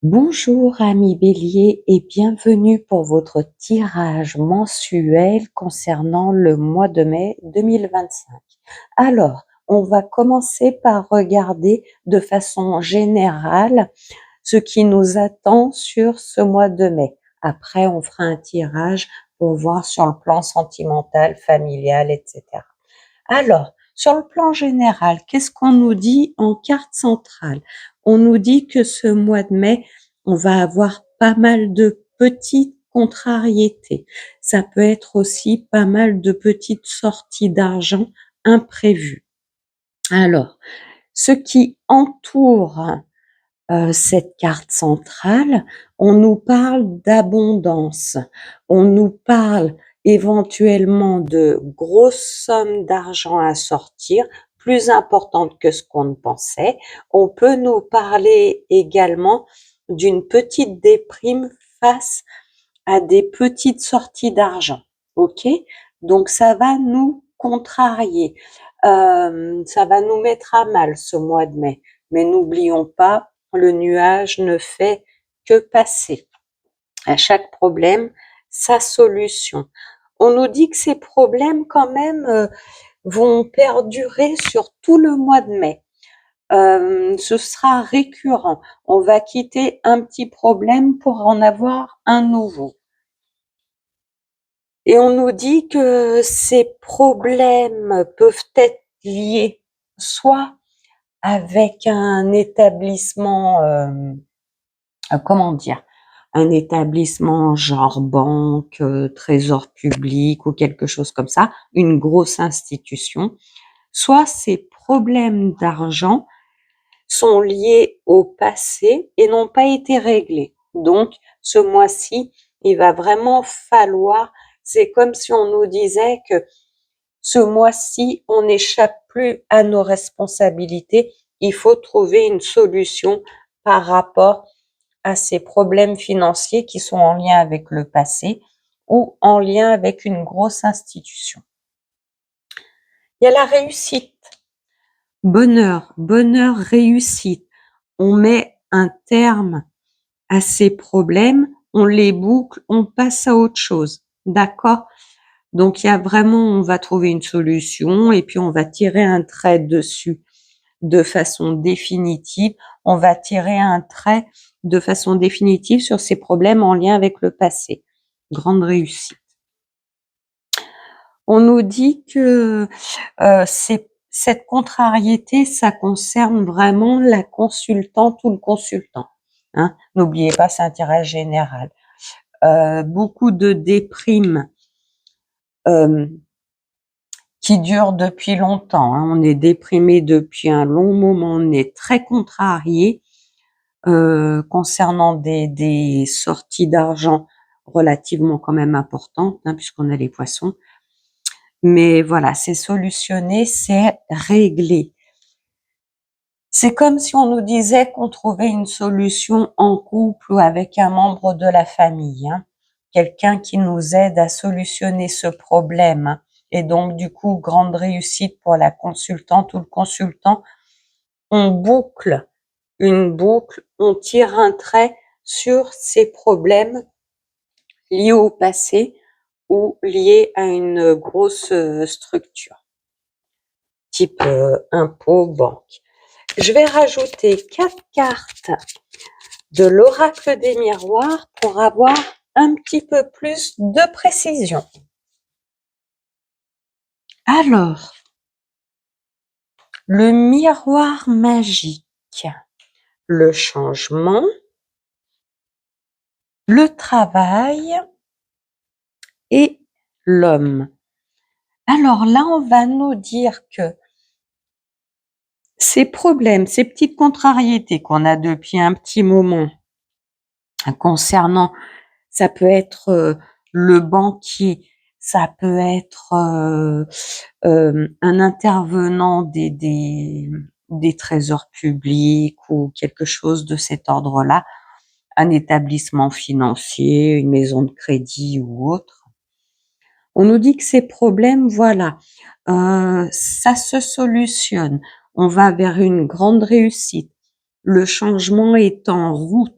Bonjour amis Bélier et bienvenue pour votre tirage mensuel concernant le mois de mai 2025. Alors, on va commencer par regarder de façon générale ce qui nous attend sur ce mois de mai. Après, on fera un tirage pour voir sur le plan sentimental, familial, etc. Alors, sur le plan général, qu'est-ce qu'on nous dit en carte centrale? On nous dit que ce mois de mai, on va avoir pas mal de petites contrariétés. Ça peut être aussi pas mal de petites sorties d'argent imprévues. Alors, ce qui entoure cette carte centrale, on nous parle d'abondance, on nous parle éventuellement de grosses sommes d'argent à sortir, plus importantes que ce qu'on ne pensait. On peut nous parler également d'une petite déprime face à des petites sorties d'argent. OK? Donc ça va nous contrarier, ça va nous mettre à mal ce mois de mai. Mais n'oublions pas, le nuage ne fait que passer. À chaque problème, sa solution. On nous dit que ces problèmes quand même vont perdurer sur tout le mois de mai. Ce sera récurrent. On va quitter un petit problème pour en avoir un nouveau. Et on nous dit que ces problèmes peuvent être liés soit avec un établissement, comment dire? Un établissement genre banque, trésor public ou quelque chose comme ça, une grosse institution. Soit ces problèmes d'argent sont liés au passé et n'ont pas été réglés. Donc, ce mois-ci, il va vraiment falloir, c'est comme si on nous disait que ce mois-ci, on n'échappe plus à nos responsabilités. Il faut trouver une solution par rapport à ces problèmes financiers qui sont en lien avec le passé ou en lien avec une grosse institution. Il y a la réussite. Bonheur, bonheur, réussite. On met un terme à ces problèmes, on les boucle, on passe à autre chose. D'accord? Donc il y a vraiment, on va trouver une solution et puis on va tirer un trait dessus de façon définitive. On va tirer un trait de façon définitive sur ces problèmes en lien avec le passé. Grande réussite. On nous dit que cette contrariété, ça concerne vraiment la consultante ou le consultant. Hein. N'oubliez pas, c'est un tirage général. Beaucoup de déprimes qui durent depuis longtemps. Hein. On est déprimé depuis un long moment, on est très contrarié concernant des sorties d'argent relativement quand même importantes, hein, puisqu'on a les poissons. Mais voilà, c'est solutionné, c'est réglé. C'est comme si on nous disait qu'on trouvait une solution en couple ou avec un membre de la famille, hein. Quelqu'un qui nous aide à solutionner ce problème. Hein. Et donc, du coup, grande réussite pour la consultante ou le consultant. On boucle une boucle, on tire un trait sur ces problèmes liés au passé ou liés à une grosse structure, type impôt, banque. Je vais rajouter 4 cartes de l'oracle des miroirs pour avoir un petit peu plus de précision. Alors, le miroir magique, le changement, le travail et l'homme. Alors là, on va nous dire que ces problèmes, ces petites contrariétés qu'on a depuis un petit moment concernant, ça peut être le banquier, ça peut être un intervenant des trésors publics ou quelque chose de cet ordre-là, un établissement financier, une maison de crédit ou autre. On nous dit que ces problèmes, voilà, ça se solutionne. On va vers une grande réussite. le changement est en route,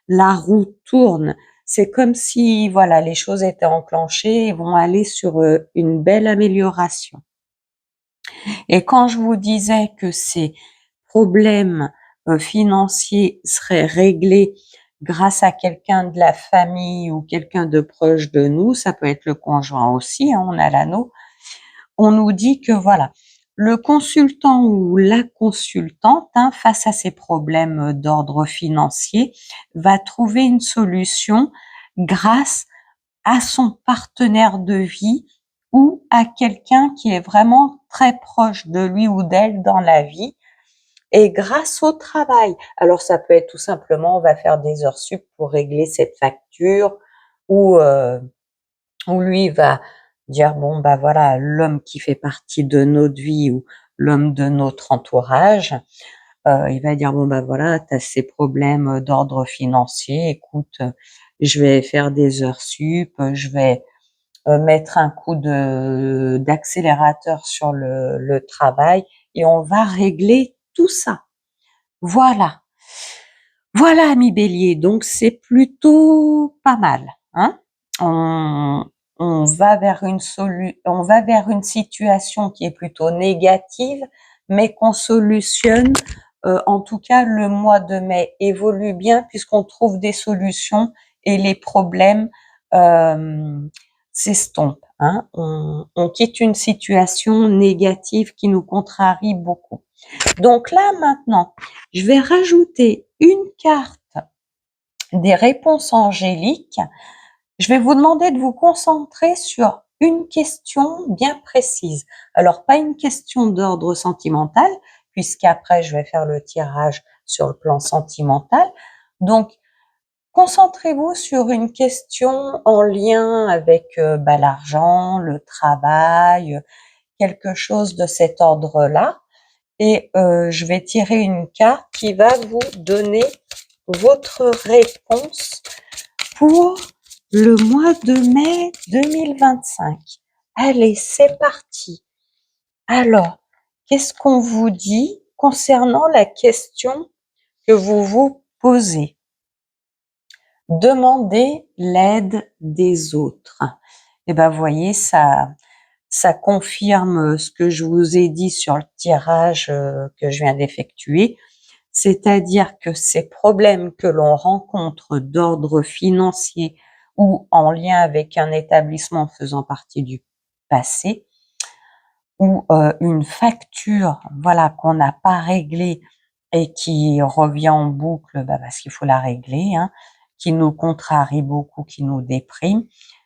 la roue tourne. C'est comme si, voilà, les choses étaient enclenchées et vont aller sur une belle amélioration. Et quand je vous disais que ces problèmes financiers seraient réglés grâce à quelqu'un de la famille ou quelqu'un de proche de nous, ça peut être le conjoint aussi, hein, on a l'anneau, on nous dit que voilà, le consultant ou la consultante, hein, face à ces problèmes d'ordre financier, va trouver une solution grâce à son partenaire de vie ou à quelqu'un qui est vraiment très proche de lui ou d'elle dans la vie et grâce au travail. Alors ça peut être tout simplement, on va faire des heures sup pour régler cette facture ou lui va dire bon bah voilà, l'homme qui fait partie de notre vie ou l'homme de notre entourage, il va dire bon bah voilà, tu as ces problèmes d'ordre financier, écoute, je vais faire des heures sup, je vais mettre un coup de d'accélérateur sur le travail et on va régler tout ça. Voilà. Voilà, ami Bélier, donc c'est plutôt pas mal, hein. On on va vers une situation qui est plutôt négative, mais qu'on solutionne. En tout cas, le mois de mai évolue bien puisqu'on trouve des solutions et les problèmes s'estompent, hein. On quitte une situation négative qui nous contrarie beaucoup. Donc là, maintenant, je vais rajouter une carte des réponses angéliques. Je vais vous demander de vous concentrer sur une question bien précise. Alors, pas une question d'ordre sentimental, puisqu'après, je vais faire le tirage sur le plan sentimental. Donc, concentrez-vous sur une question en lien avec l'argent, le travail, quelque chose de cet ordre-là. Et je vais tirer une carte qui va vous donner votre réponse pour le mois de mai 2025. Allez, c'est parti. Alors, qu'est-ce qu'on vous dit concernant la question que vous vous posez? Demandez l'aide des autres. Eh ben, vous voyez, ça confirme ce que je vous ai dit sur le tirage que je viens d'effectuer, c'est-à-dire que ces problèmes que l'on rencontre d'ordre financier ou en lien avec un établissement faisant partie du passé ou une facture, voilà, qu'on n'a pas réglée et qui revient en boucle, parce qu'il faut la régler, hein, qui nous contrarie beaucoup, qui nous déprime.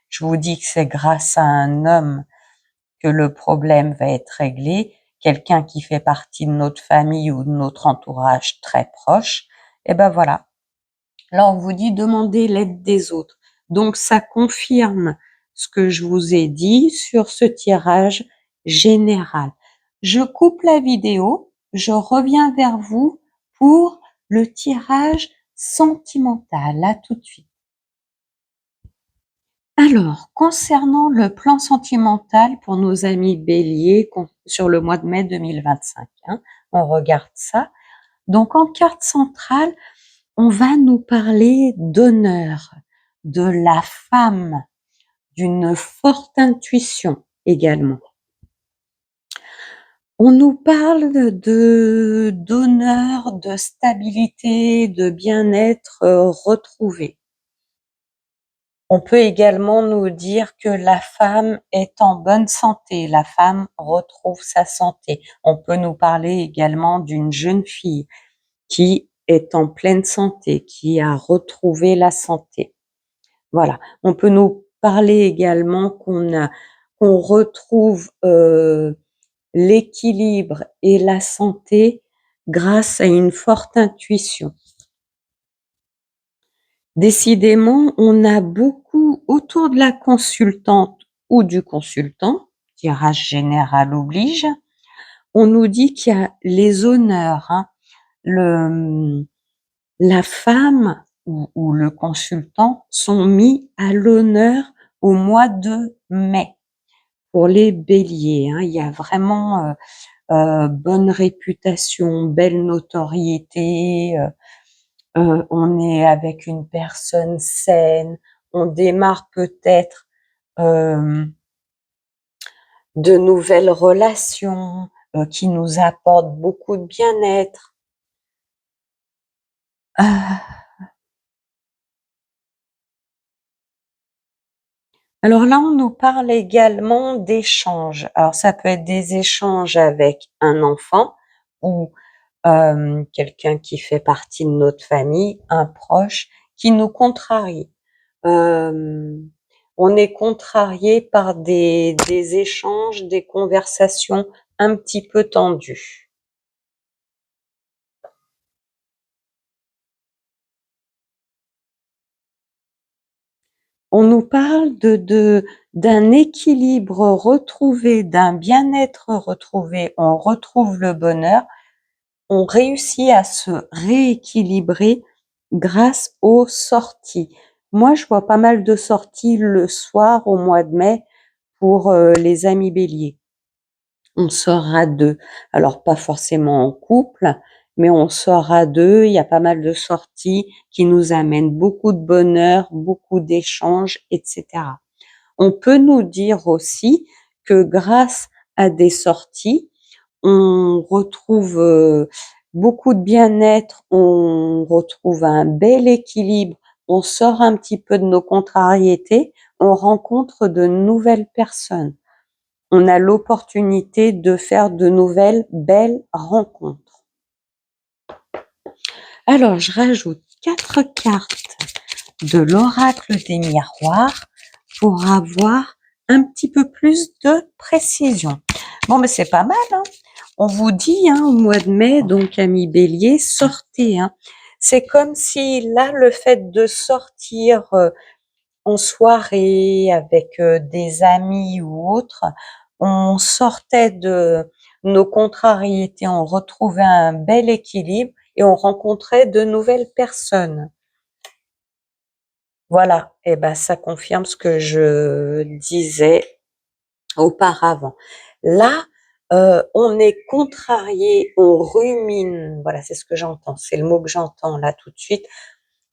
Je vous dis que c'est grâce à un homme que le problème va être réglé, quelqu'un qui fait partie de notre famille ou de notre entourage très proche, et ben voilà. Là, on vous dit demander l'aide des autres. Donc, ça confirme ce que je vous ai dit sur ce tirage général. Je coupe la vidéo, je reviens vers vous pour le tirage sentimental. À tout de suite. Alors, concernant le plan sentimental pour nos amis Bélier sur le mois de mai 2025, hein, on regarde ça. Donc, en carte centrale, on va nous parler d'honneur, de la femme, d'une forte intuition également. On nous parle d'honneur, de stabilité, de bien-être retrouvé. On peut également nous dire que la femme est en bonne santé, la femme retrouve sa santé. On peut nous parler également d'une jeune fille qui est en pleine santé, qui a retrouvé la santé. Voilà. On peut nous parler également qu'on retrouve l'équilibre et la santé grâce à une forte intuition. Décidément, on a beaucoup autour de la consultante ou du consultant, tirage général oblige, on nous dit qu'il y a les honneurs, hein, la femme ou le consultant sont mis à l'honneur au mois de mai. Pour les béliers, hein, il y a vraiment bonne réputation, belle notoriété, on est avec une personne saine, on démarre peut-être de nouvelles relations qui nous apportent beaucoup de bien-être. Alors là, on nous parle également d'échanges. Alors ça peut être des échanges avec un enfant ou quelqu'un qui fait partie de notre famille, un proche qui nous contrarie. On est contrarié par des échanges, des conversations un petit peu tendues. On nous parle d'un équilibre retrouvé, d'un bien-être retrouvé, on retrouve le bonheur, on réussit à se rééquilibrer grâce aux sorties. Moi, je vois pas mal de sorties le soir au mois de mai pour les amis béliers. On sort à deux. Alors pas forcément en couple, mais on sort à deux. Il y a pas mal de sorties qui nous amènent beaucoup de bonheur, beaucoup d'échanges, etc. On peut nous dire aussi que grâce à des sorties, on retrouve beaucoup de bien-être, on retrouve un bel équilibre, on sort un petit peu de nos contrariétés, on rencontre de nouvelles personnes. On a l'opportunité de faire de nouvelles belles rencontres. Alors, je rajoute 4 cartes de l'oracle des miroirs pour avoir un petit peu plus de précision. Bon, mais c'est pas mal, hein. On vous dit, hein, au mois de mai, donc amis bélier, sortez, hein. C'est comme si là, le fait de sortir en soirée avec des amis ou autres, on sortait de nos contrariétés, on retrouvait un bel équilibre et on rencontrait de nouvelles personnes. Voilà, et ben ça confirme ce que je disais auparavant. Là, on est contrarié, on rumine, voilà, c'est ce que j'entends, c'est le mot que j'entends là tout de suite.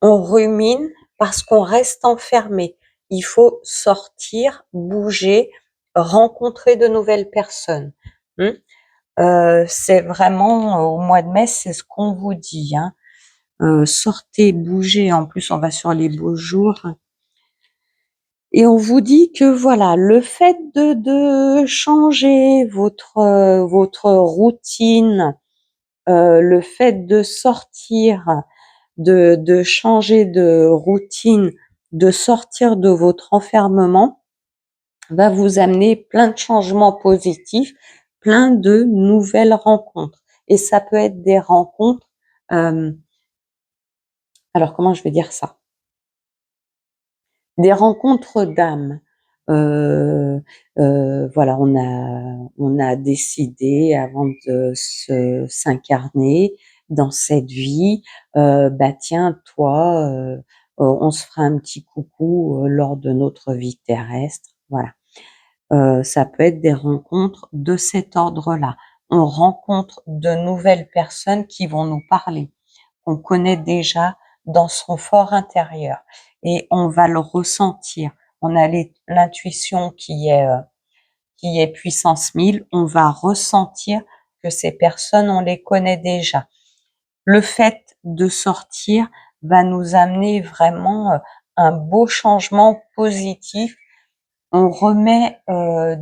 On rumine parce qu'on reste enfermé. Il faut sortir, bouger, rencontrer de nouvelles personnes. C'est vraiment au mois de mai, c'est ce qu'on vous dit, hein. Sortez, bougez, en plus on va sur les beaux jours. Et on vous dit que voilà, le fait de changer votre routine, le fait de sortir, de changer de routine, de sortir de votre enfermement, va vous amener plein de changements positifs, plein de nouvelles rencontres. Et ça peut être des rencontres, alors comment je vais dire ça? Des rencontres d'âme. Heu voilà, on a décidé avant de s'incarner dans cette vie, bah tiens toi, on se fera un petit coucou, lors de notre vie terrestre, voilà. Ça peut être des rencontres de cet ordre-là. On rencontre de nouvelles personnes qui vont nous parler. On connaît déjà dans son fort intérieur et on va le ressentir. On a l'intuition qui est puissance 1000. On va ressentir que ces personnes, on les connaît déjà. Le fait de sortir va nous amener vraiment un beau changement positif. On remet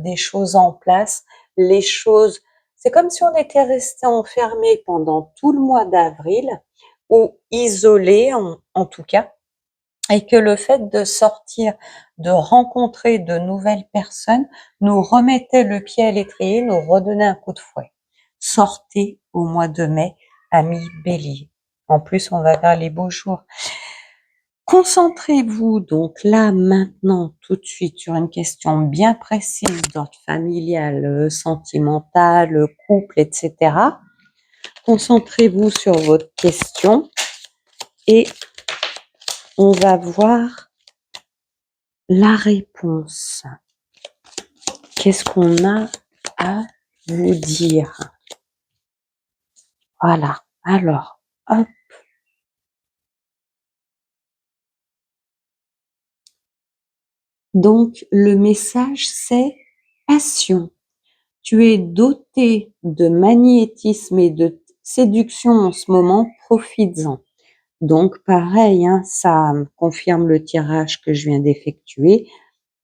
des choses en place. Les choses, c'est comme si on était resté enfermé pendant tout le mois d'avril ou isolé en tout cas, et que le fait de sortir, de rencontrer de nouvelles personnes nous remettait le pied à l'étrier, nous redonnait un coup de fouet. Sortez au mois de mai, amis bélier. En plus, on va vers les beaux jours. Concentrez-vous donc là, maintenant, tout de suite sur une question bien précise d'ordre familial, sentimental, couple, etc. Concentrez-vous sur votre question et on va voir la réponse. Qu'est-ce qu'on a à vous dire? Voilà. Alors, hop. Donc, le message, c'est passion. Tu es doté de magnétisme et de séduction en ce moment, profites-en. Donc, pareil, hein, ça confirme le tirage que je viens d'effectuer.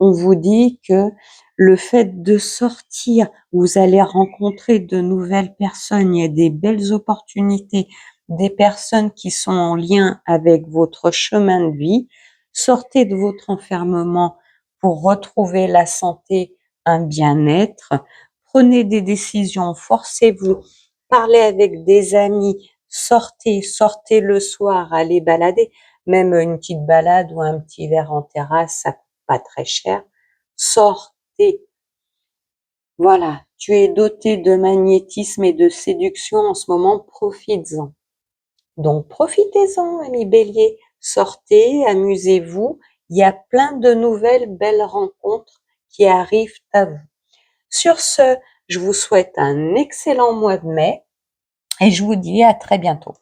On vous dit que le fait de sortir, vous allez rencontrer de nouvelles personnes, il y a des belles opportunités, des personnes qui sont en lien avec votre chemin de vie. Sortez de votre enfermement pour retrouver la santé, un bien-être. Prenez des décisions, forcez-vous, parlez avec des amis, sortez le soir, allez balader, même une petite balade ou un petit verre en terrasse, ça pas très cher. Sortez. Voilà, tu es doté de magnétisme et de séduction en ce moment, profites-en. Donc profitez-en, ami Bélier. Sortez, amusez-vous. Il y a plein de nouvelles belles rencontres qui arrivent à vous. Sur ce, je vous souhaite un excellent mois de mai et je vous dis à très bientôt.